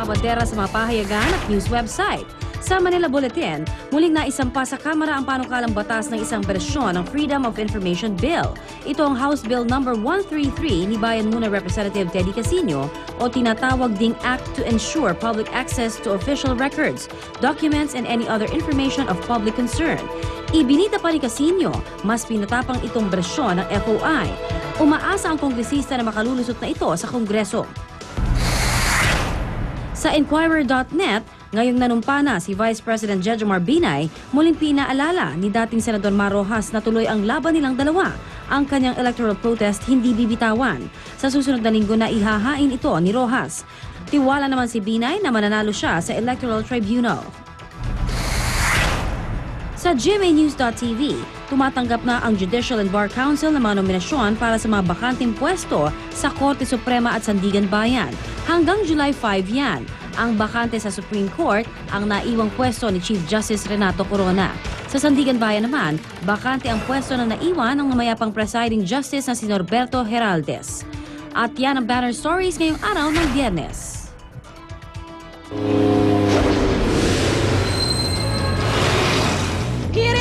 mga bandera sa mga pahayagan at news website. Sa Manila Bulletin, muling naisampa sa Kamara ang panukalang batas ng isang bersyon ng Freedom of Information Bill. Ito ang House Bill No. 133 ni Bayan Muna Representative Teddy Casino o tinatawag ding Act to Ensure Public Access to Official Records, Documents and any other information of public concern. Ibinita pa ni Casino, mas pinatapang itong bersyon ng FOI. Umaasa ang kongresista na makalulusot na ito sa Kongreso. Sa Inquirer.net, ngayong nanumpa na si Vice President Jejomar Binay, muling pinaalala ni dating Senador Mar Rojas na tuloy ang laban nilang dalawa. Ang kanyang electoral protest hindi bibitawan. Sa susunod na linggo na ihahain ito ni Rojas. Tiwala naman si Binay na mananalo siya sa Electoral Tribunal. Sa GMAnews.tv, tumatanggap na ang Judicial and Bar Council ng mga nominasyon para sa mga bakanting pwesto sa Korte Suprema at Sandigan Bayan. Hanggang July 5 yan. Ang bakante sa Supreme Court ang naiwang pwesto ni Chief Justice Renato Corona. Sa Sandigan Bayan naman, bakante ang pwesto na naiwan ng namayapang presiding justice na si Norberto Heraldez. At yan ang banner stories ngayong araw ng Biyernes.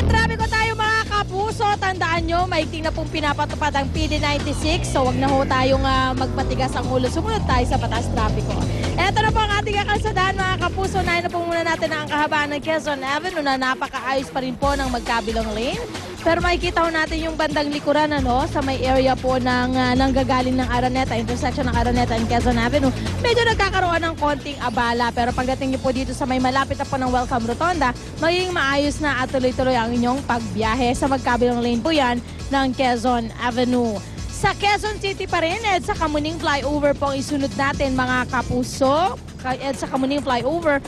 Trapiko tayo mga kapuso. Tandaan nyo, maigting na pong pinapatupad ang PD96. So wag na ho tayong magmatigas ang ulo. Sumunod tayo sa batas trapiko. Eto na po ang ating kakalsadaan mga kapuso. Unahin na po muna natin ang kahabaan ng Quezon Avenue na napakaayos pa rin po ng magkabilang lane. Pero makikita ho natin yung bandang likuran sa may area po ng nanggagaling ng Araneta, intersection ng Araneta and Quezon Avenue. Medyo nagkakaroon ng konting abala. Pero pagdating niyo po dito sa may malapit na po ng Welcome Rotonda, magiging maayos na at tuloy-tuloy ang inyong pagbiyahe. Sa magkabilang lane po yan ng Quezon Avenue. Sa Quezon City pa rin, EDSA Kamuning Flyover po ang isunod natin mga kapuso. EDSA Kamuning Flyover,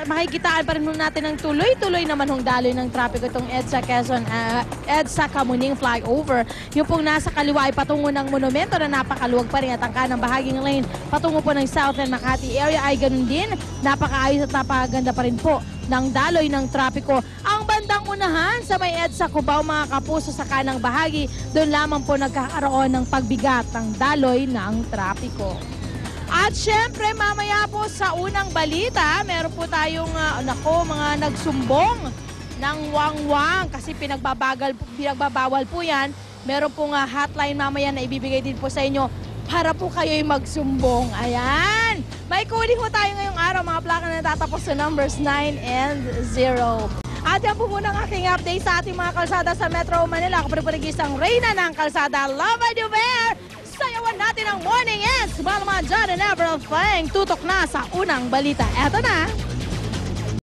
makikitaan pa rin natin ng tuloy-tuloy naman hong daloy ng trapiko itong EDSA Kamuning Flyover. Yung pong nasa kaliwa ay patungo ng monumento na napakaluwag pa rin at ang kanang bahaging lane patungo po ng South and Makati area ay ganun din. Napakaayos at napakaganda pa rin po ng daloy ng trapiko. Ang bandang unahan sa may EDSA Cubao mga kapuso sa kanang bahagi, doon lamang po nagkakaroon ng pagbigat ng daloy ng trapiko. At syempre mamaya po sa unang balita, meron po tayong mga nagsumbong ng wangwang kasi pinagbabawal po yan. Meron pong hotline mamaya na ibibigay din po sa inyo para po kayo'y magsumbong. Ayan! May kunin po tayo ngayong araw, mga plaka na natatapos sa numbers 9 and 0. At yan po muna ang aking update sa ating mga kalsada sa Metro Manila. Ako po isang reyna ng kalsada, Lava Duver! Sayawan natin ang morning ends! Balma John and Everett Fang, tutok na sa unang balita. Eto na!